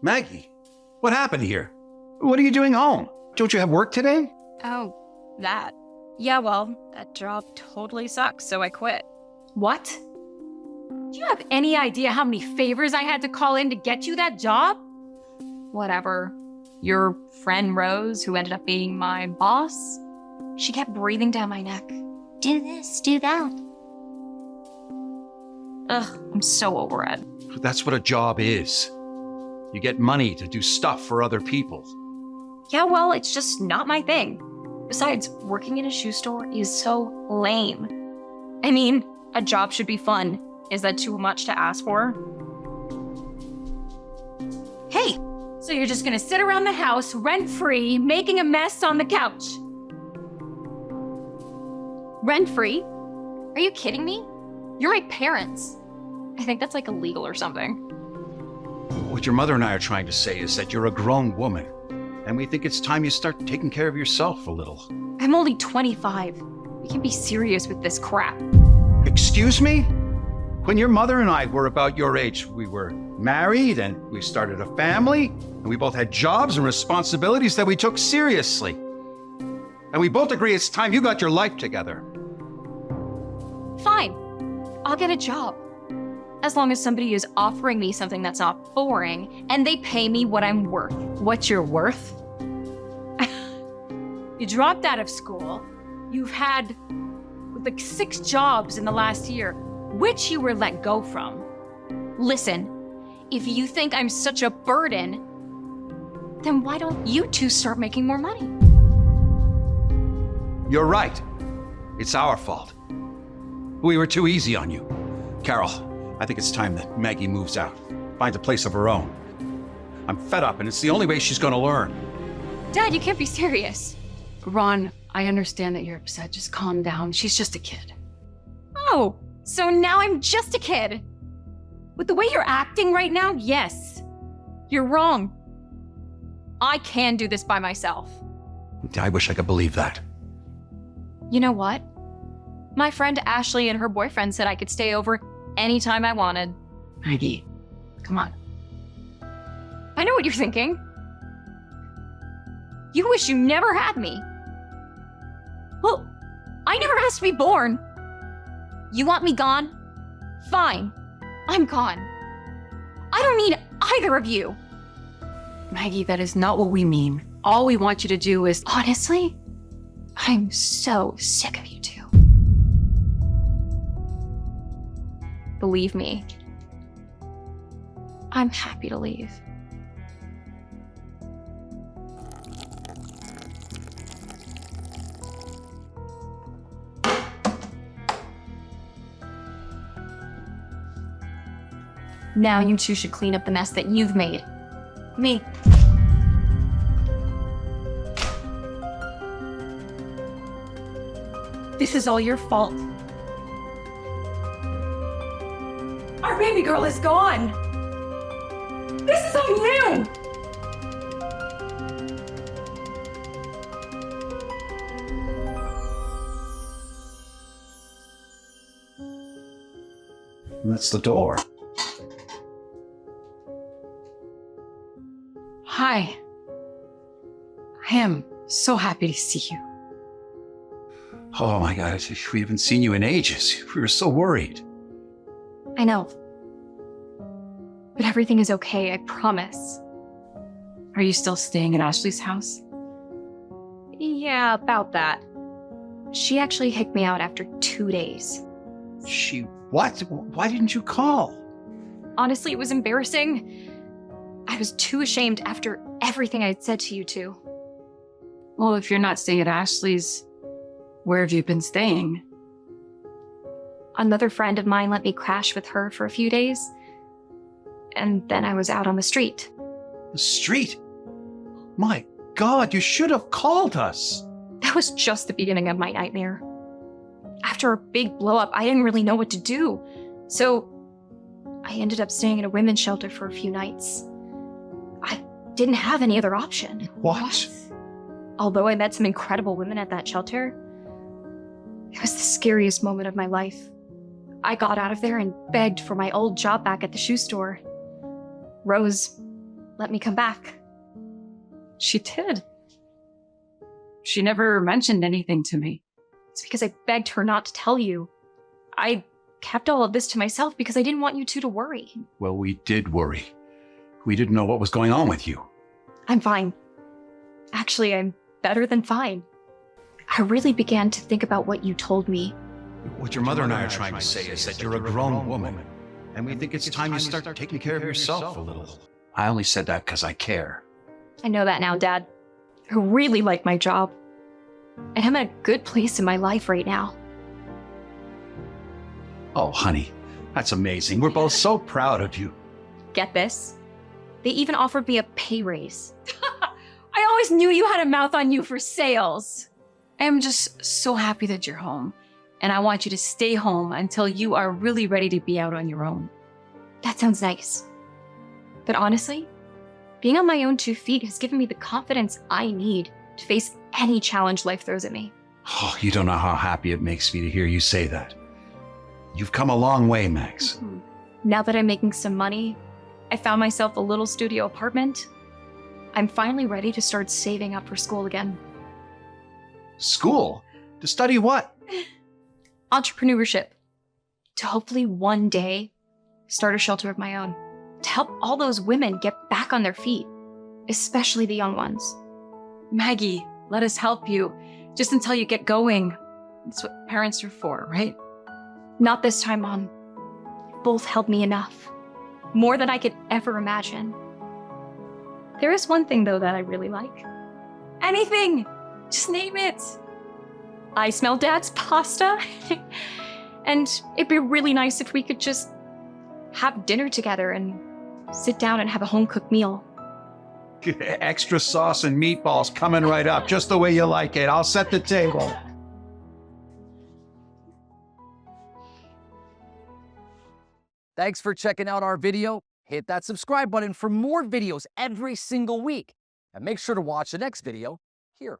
Maggie, what happened here? What are you doing home? Don't you have work today? Oh, that. Yeah, well, that job totally sucks, so I quit. What? Do you have any idea how many favors I had to call in to get you that job? Whatever. Your friend Rose, who ended up being my boss, she kept breathing down my neck. Do this, do that. Ugh, I'm so over it. That's what a job is. You get money to do stuff for other people. Yeah, well, it's just not my thing. Besides, working in a shoe store is so lame. I mean, a job should be fun. Is that too much to ask for? Hey, so you're just gonna sit around the house rent-free, making a mess on the couch? Rent-free? Are you kidding me? You're my parents. I think that's like illegal or something. What your mother and I are trying to say is that you're a grown woman, and we think it's time you start taking care of yourself a little. I'm only 25. We can be serious with this crap. Excuse me? When your mother and I were about your age, we were married and we started a family, and we both had jobs and responsibilities that we took seriously. And we both agree it's time you got your life together. Fine. I'll get a job. As long as somebody is offering me something that's not boring and they pay me what I'm worth. What you're worth? You dropped out of school. You've had like 6 jobs in the last year, which you were let go from. Listen, if you think I'm such a burden, then why don't you two start making more money? You're right. It's our fault. We were too easy on you. Carol, I think it's time that Maggie moves out, finds a place of her own. I'm fed up, and it's the only way she's gonna learn. Dad, you can't be serious. Ron, I understand that you're upset. Just calm down. She's just a kid. Oh, so now I'm just a kid. With the way you're acting right now, yes. You're wrong. I can do this by myself. I wish I could believe that. You know what? My friend Ashley and her boyfriend said I could stay over anytime I wanted. Maggie, come on. I know what you're thinking. You wish you never had me. Well, I never asked to be born. You want me gone? Fine. I'm gone. I don't need either of you. Maggie, that is not what we mean. All we want you to do is... Honestly, I'm so sick of you two. Believe me, I'm happy to leave. Now you two should clean up the mess that you've made. Me. This is all your fault. Our baby girl is gone. This is on you. That's the door. Hi. I am so happy to see you. Oh my God, we haven't seen you in ages. We were so worried. I know. But everything is okay, I promise. Are you still staying at Ashley's house? Yeah, about that. She actually kicked me out after 2 days. She what? Why didn't you call? Honestly, it was embarrassing. I was too ashamed after everything I'd said to you two. Well, if you're not staying at Ashley's, where have you been staying? Another friend of mine let me crash with her for a few days. And then I was out on the street. The street? My God, you should have called us. That was just the beginning of my nightmare. After a big blow-up, I didn't really know what to do. So I ended up staying at a women's shelter for a few nights. I didn't have any other option. What? Although I met some incredible women at that shelter, it was the scariest moment of my life. I got out of there and begged for my old job back at the shoe store. Rose let me come back. She did. She never mentioned anything to me. It's because I begged her not to tell you. I kept all of this to myself because I didn't want you two to worry. Well, we did worry. We didn't know what was going on with you. I'm fine. Actually, I'm better than fine. I really began to think about what you told me. What your mother and I are trying to say is that you're a grown woman, and we think it's time you start taking care of yourself a little. I only said that because I care. I know that now, Dad. I really like my job. And I'm at a good place in my life right now. Oh, honey, that's amazing. We're both so proud of you. Get this? They even offered me a pay raise. I always knew you had a mouth on you for sales. I am just so happy that you're home. And I want you to stay home until you are really ready to be out on your own. That sounds nice. But honestly, being on my own 2 feet has given me the confidence I need to face any challenge life throws at me. Oh, you don't know how happy it makes me to hear you say that. You've come a long way, Max. Now that I'm making some money, I found myself a little studio apartment. I'm finally ready to start saving up for school again. School? To study what? Entrepreneurship. To hopefully one day start a shelter of my own. To help all those women get back on their feet, especially the young ones. Maggie, let us help you. Just until you get going. That's what parents are for, right? Not this time, Mom. You both helped me enough. More than I could ever imagine. There is one thing, though, that I really like. Anything! Just name it. I smell Dad's pasta. And it'd be really nice if we could just have dinner together and sit down and have a home-cooked meal. Extra sauce and meatballs coming right up, just the way you like it. I'll set the table. Thanks for checking out our video. Hit that subscribe button for more videos every single week. And make sure to watch the next video here.